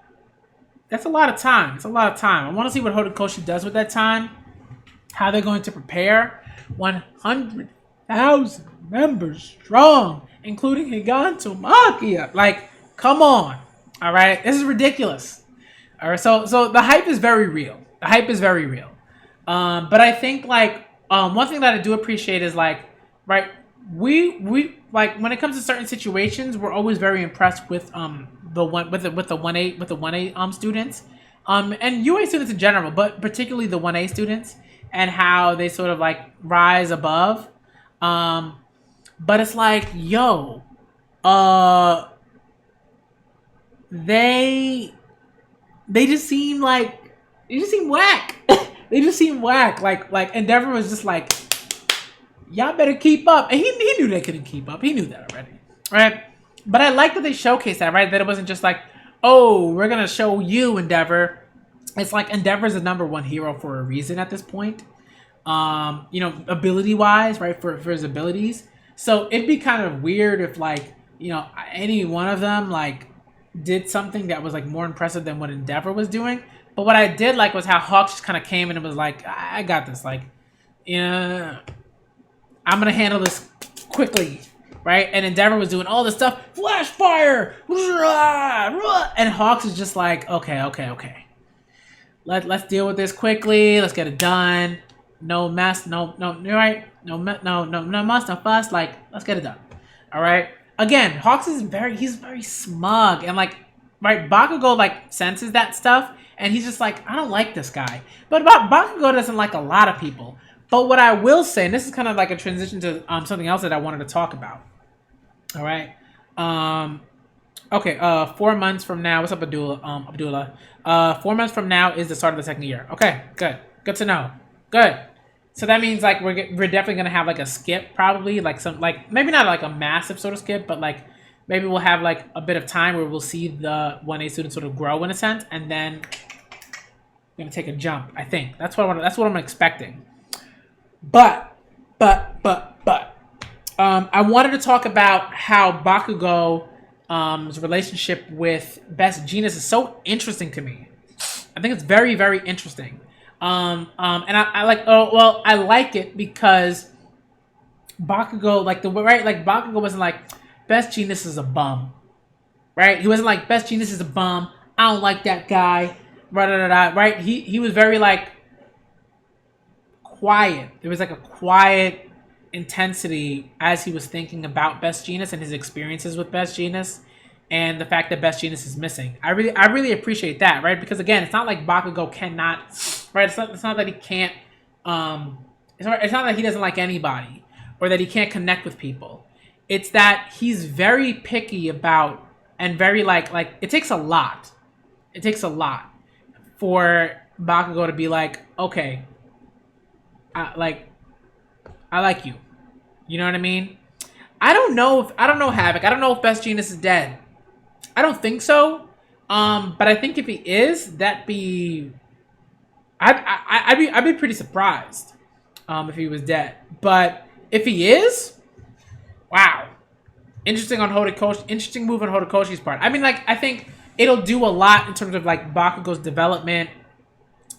that's a lot of time. It's a lot of time. I want to see what Horikoshi does with that time. How they're going to prepare 100,000 members strong, including Higanto Makia. Like, come on. All right, this is ridiculous. All right, so the hype is very real. The hype is very real. But I think like one thing that I do appreciate is like, right. We like when it comes to certain situations, we're always very impressed with the 1A students, and UA students in general, but particularly the 1A students and how they sort of like rise above. But it's like, yo, they just seem whack. They just seem whack. Like Endeavor was just like. Y'all better keep up. And he knew they couldn't keep up. He knew that already. Right? But I like that they showcased that, right? That it wasn't just like, oh, we're going to show you Endeavor. It's like Endeavor's the #1 hero for a reason at this point. Ability-wise, right? For his abilities. So it'd be kind of weird if like, any one of them like did something that was like more impressive than what Endeavor was doing. But what I did like was how Hawks just kind of came in and was like, I got this. Like, I'm going to handle this quickly, right? And Endeavor was doing all this stuff. Flash fire! And Hawks is just like, okay. Let's deal with this quickly. Let's get it done. No mess. No, you're right. No mess, no fuss. Like, let's get it done. All right? Again, Hawks is he's very smug. And like, right, Bakugo like senses that stuff. and he's just like, I don't like this guy. But Bakugo doesn't like a lot of people. But what I will say, and this is kind of like a transition to something else that I wanted to talk about. All right. Okay. 4 months from now, what's up, Abdullah? 4 months from now is the start of the second year. Okay. Good. Good to know. Good. So that means like we're definitely gonna have like a skip, probably like some like maybe not like a massive sort of skip, but like maybe we'll have like a bit of time where we'll see the 1A students sort of grow in a sense, and then we're gonna take a jump. I think that's what I'm expecting. But I wanted to talk about how Bakugo's relationship with Best Jeanist is so interesting to me. I think it's very, very interesting. And I like, I like it because Bakugo, like Bakugo wasn't like, Best Jeanist is a bum, right? He wasn't like, Best Jeanist is a bum, I don't like that guy, right? He was very like quiet. There was like a quiet intensity as he was thinking about Best Jeanist and his experiences with Best Jeanist, and the fact that Best Jeanist is missing. I really appreciate that, right? Because again, it's not like Bakugo cannot, right? It's not that he can't. It's not that he doesn't like anybody or that he can't connect with people. It's that he's very picky about and very like it takes a lot. It takes a lot for Bakugo to be like, okay, I like you. You know what I mean? I don't know Havoc. I don't know if Best Jeanist is dead. I don't think so. But I think if he is, I'd be pretty surprised. If he was dead. But if he is, wow. Interesting move on Horikoshi's part. I mean, like, I think it'll do a lot in terms of like Bakugo's development,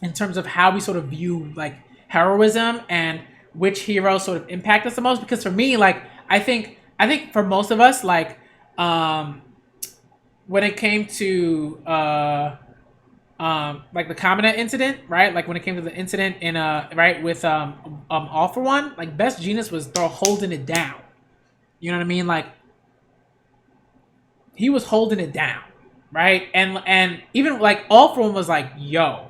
in terms of how we sort of view like heroism and which heroes sort of impact us the most. Because for me, like, I think for most of us, like, when it came to like the Kamina incident, right? Like when it came to the incident in right with All For One, like Best Jeanist was holding it down. You know what I mean? Like he was holding it down, right? And even like All For One was like, yo,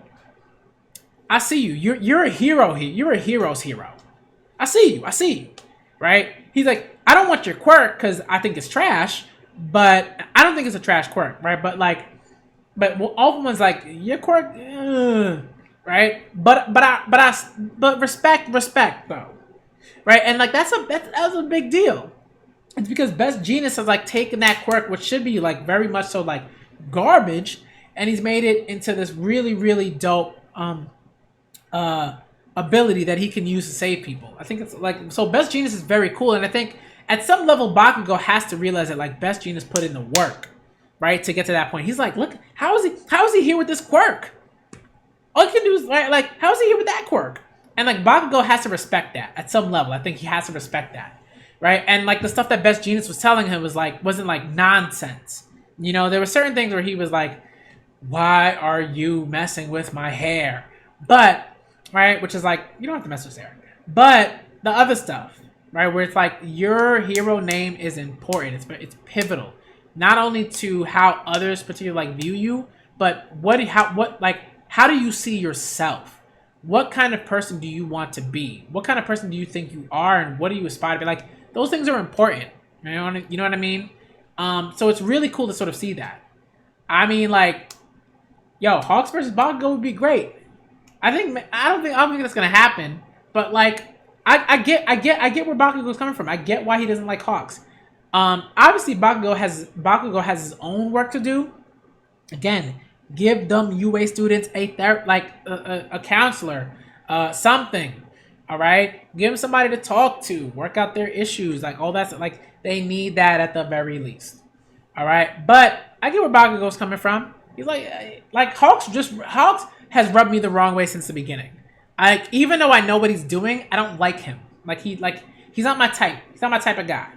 I see you. You're a hero here. You're a hero's hero. I see you. Right? He's like, I don't want your quirk because I think it's trash, but I don't think it's a trash quirk, right? But All For One's like, your quirk, right? But respect though, right? And like that was a big deal. It's because Best Jeanist has like taken that quirk, which should be like very much so like garbage, and he's made it into this really, really dope ability that he can use to save people. I think it's like, so Best Jeanist is very cool, and I think at some level Bakugo has to realize that like Best Jeanist put in the work, right, to get to that point. He's like, look, how is he here with this quirk? All he can do is like how is he here with that quirk? And like Bakugo has to respect that at some level. I think he has to respect that, right? And like the stuff that Best Jeanist was telling him wasn't like nonsense. You know, there were certain things where he was like, why are you messing with my hair? But right, which is like, you don't have to mess with hair. But the other stuff, right, where it's like your hero name is important. It's pivotal, not only to how others particularly like view you, but how do you see yourself? What kind of person do you want to be? What kind of person do you think you are, and what do you aspire to be? Like, those things are important. You know what I mean? So it's really cool to sort of see that. I mean, like, yo, Hawks versus Bakugo would be great. I don't think that's gonna happen. But like, I get where Bakugo's coming from. I get why he doesn't like Hawks. Obviously Bakugo has his own work to do. Again, give them UA students a counselor, something. All right, give them somebody to talk to, work out their issues, like all that. Like they need that at the very least. All right, but I get where Bakugo's coming from. He's like Hawks has rubbed me the wrong way since the beginning. Even though I know what he's doing, I don't like him. He's not my type. He's not my type of guy.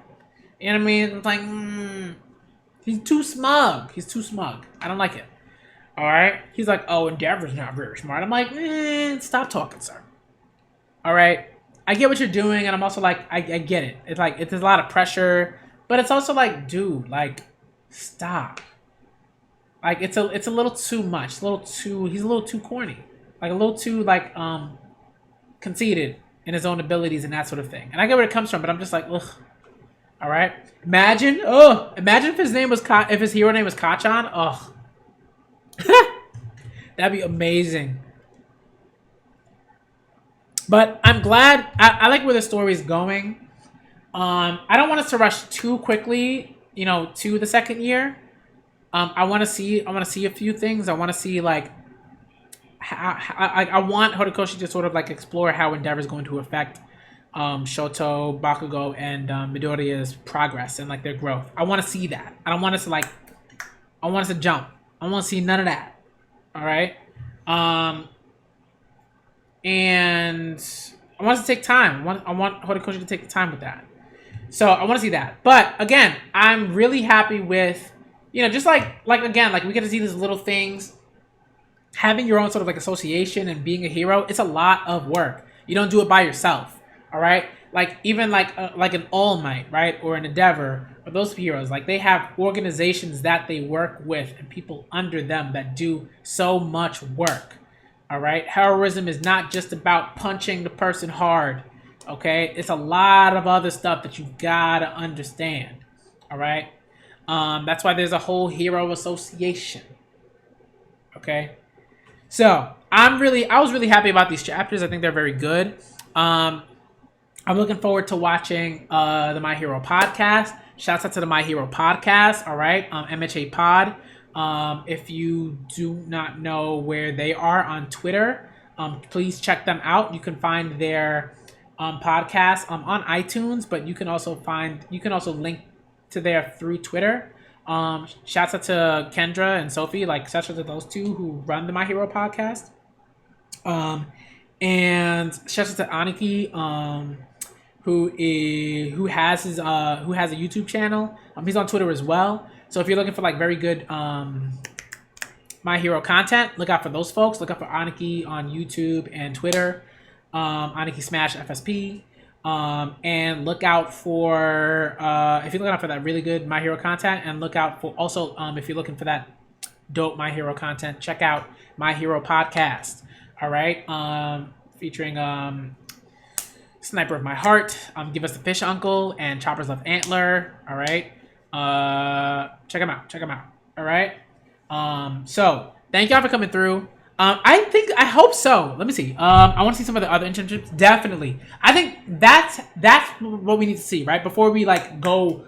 You know what I mean? It's like, he's too smug. I don't like it. All right? He's like, oh, Endeavor's not very smart. I'm like, stop talking, sir. All right? I get what you're doing, and I'm also like, I get it. It's like, there's a lot of pressure, but it's also like, dude, like, stop. Like it's a little too much. It's a little too. He's a little too corny. Like a little too like conceited in his own abilities and that sort of thing. And I get where it comes from, but I'm just like, ugh. All right. Imagine if his name was if his hero name was Kachan. Oh, that'd be amazing. But I'm glad. I like where the story is going. I don't want us to rush too quickly, to the second year. I want to see a few things. I want to see like I want Horikoshi to sort of like explore how Endeavor is going to affect Shoto, Bakugo, and Midoriya's progress and like their growth. I want to see that. I don't want us to like. I want us to jump. I want to see none of that. All right. And I want us to take time. I want Horikoshi to take the time with that. So I want to see that. But again, I'm really happy with, just like again, like we get to see these little things. Having your own sort of like association and being a hero, it's a lot of work. You don't do it by yourself. All right. Like even like an All Might, right, or an Endeavor, or those heroes, like they have organizations that they work with and people under them that do so much work. All right. Heroism is not just about punching the person hard. Okay. It's a lot of other stuff that you gotta understand. All right. That's why there's a whole hero association. Okay. So I was really happy about these chapters. I think they're very good. I'm looking forward to watching the My Hero podcast. Shouts out to the My Hero podcast. All right. MHA Pod. If you do not know where they are on Twitter, please check them out. You can find their podcast on iTunes, but you can also link to there through Twitter. Shouts out to Kendra and Sophie, like shouts out to those two who run the My Hero podcast. And shouts out to Aniki, who has a YouTube channel. He's on Twitter as well. So if you're looking for like very good My Hero content, look out for those folks. Look out for Aniki on YouTube and Twitter. Aniki Smash FSP. And look out for if you're looking out for that really good My Hero content, and look out for also if you're looking for that dope My Hero content, check out My Hero podcast. All right, featuring Sniper of My Heart, Give Us the Fish Uncle, and Choppers Love Antler. All right, check them out. All right, so thank y'all for coming through. I hope so. Let me see. I want to see some of the other internships. Definitely. I think that's what we need to see, right? Before we like go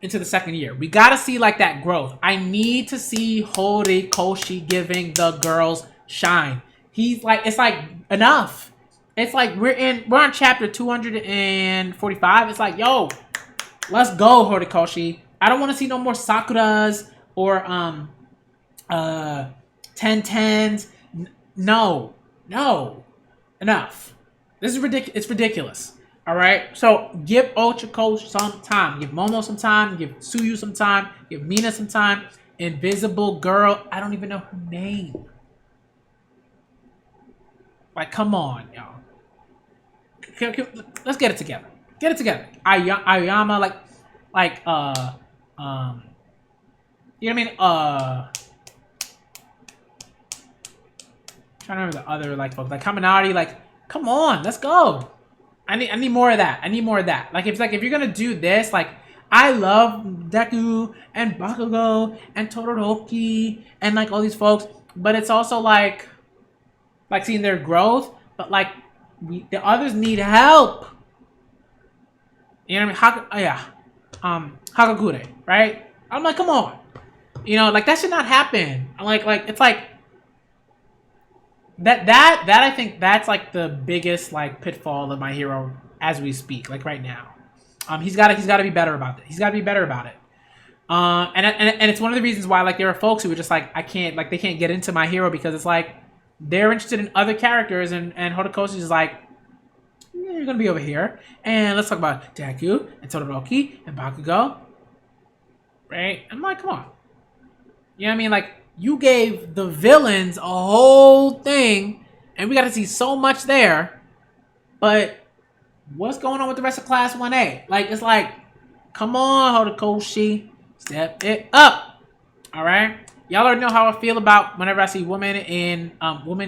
into the second year. We gotta see like that growth. I need to see Horikoshi giving the girls shine. He's like, it's like enough. It's like we're on chapter 245. It's like, yo, let's go, Horikoshi. I don't want to see no more Sakuras or 1010s. No, enough. This is ridiculous. It's ridiculous. All right. So give Ochako some time. Give Momo some time. Give Suyu some time. Give Mina some time. Invisible Girl. I don't even know her name. Like, come on, y'all. Let's get it together. Ayama, you know what I mean? Trying to remember the other like folks, like Kaminari. Like, come on, let's go. I need more of that. Like if you're gonna do this, like I love Deku and Bakugo and Todoroki and like all these folks, but it's also like seeing their growth. But like the others need help. You know what I mean? Hagakure, right? I'm like, come on. Like that should not happen. I'm like it's like. That I think that's like the biggest like pitfall of My Hero as we speak, like right now. He's got to be better about it. And it's one of the reasons why like there are folks who are just like they can't get into My Hero because it's like they're interested in other characters and Horikoshi is like, you're gonna be over here and let's talk about Deku and Todoroki and Bakugo, right? I'm like, come on, you know what I mean? Like. You gave the villains a whole thing, and we got to see so much there. But what's going on with the rest of Class 1A? Like, it's like, come on, Horikoshi, step it up. All right? Y'all already know how I feel about whenever I see women in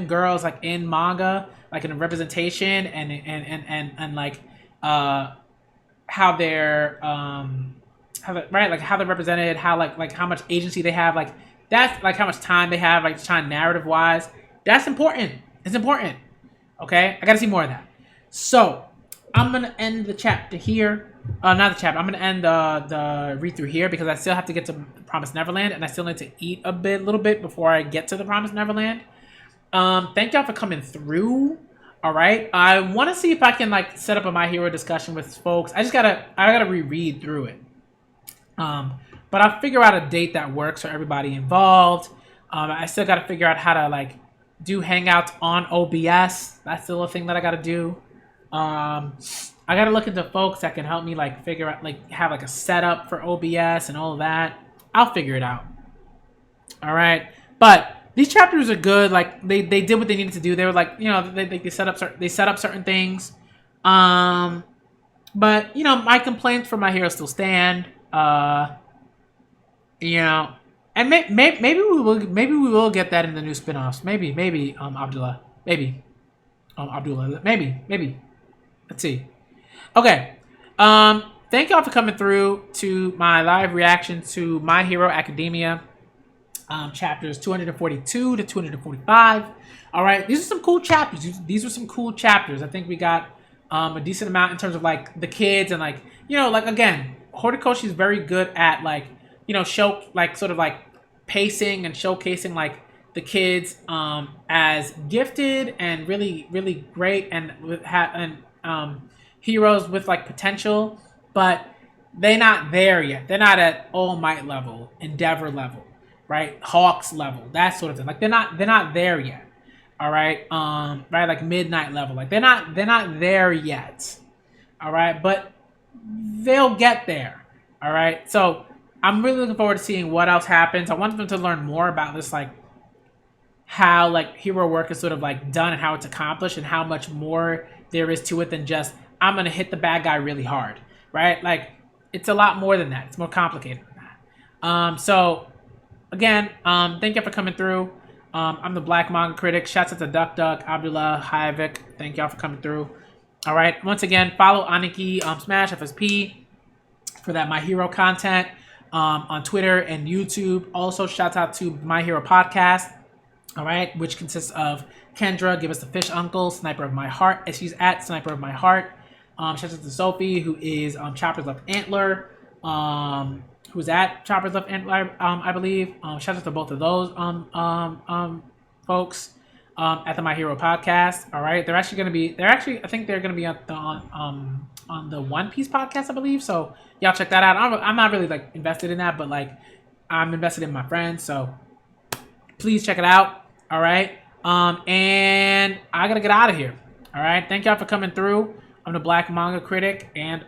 girls like in manga, like in a representation and like how they're right, like how they're represented, how like how much agency they have, like that's like how much time they have, like trying narrative wise. That's important. It's important. Okay, I gotta see more of that. So I'm gonna end the chapter here. Not the chapter. I'm gonna end the read through here because I still have to get to Promised Neverland, and I still need to eat little bit before I get to the Promised Neverland. Thank y'all for coming through. All right, I want to see if I can like set up a My Hero discussion with folks. I gotta reread through it. But I'll figure out a date that works for everybody involved. I still gotta figure out how to like do hangouts on OBS. That's still a thing that I gotta do. I gotta look into folks that can help me like figure out like have like a setup for OBS and all of that. I'll figure it out. All right, but these chapters are good. Like they did what they needed to do. They were like, you know, they set up certain things. But you know, my complaints for My Hero still stand. You know, and maybe we will get that in the new spin-offs. Maybe Abdullah. Abdullah. Maybe. Let's see. Okay. Thank y'all for coming through to my live reaction to My Hero Academia. Chapters 242 to 245. All right, these are some cool chapters. These were some cool chapters. I think we got a decent amount in terms of like the kids and like, you know, like again, Horikoshi is very good at like, you know, show like sort of like pacing and showcasing like the kids as gifted and really great and heroes with like potential, but they're not there yet. They're not at All Might level, Endeavor level, right? Hawks level, that sort of thing. Like they're not there yet. All right, right, like Midnight level. Like they're not there yet. All right, but they'll get there. All right, so I'm really looking forward to seeing what else happens. I want them to learn more about this, like how like hero work is sort of like done and how it's accomplished and how much more there is to it than just I'm gonna hit the bad guy really hard, right? Like it's a lot more than that. It's more complicated than that. So again, thank you for coming through. I'm the Black Manga Critic. Shouts out to Duck, Abdullah, Hayavik. Thank y'all for coming through. All right. Once again, follow Aniki Smash FSP for that My Hero content on Twitter and YouTube. Also, shout out to My Hero Podcast. All right, which consists of Kendra, Give Us the Fish Uncle, Sniper of My Heart, and she's at Sniper of My Heart. Shout out to Sophie, who is Chopper's Left Antler, who's at Chopper's Left Antler, I believe. Shout out to both of those folks at the My Hero Podcast. All right, I think they're gonna be on the One Piece podcast, I believe. So y'all check that out. I'm not really like invested in that, but like I'm invested in my friends, so please check it out. All right. And I gotta get out of here. All right. Thank y'all for coming through. I'm the Black Manga Critic, and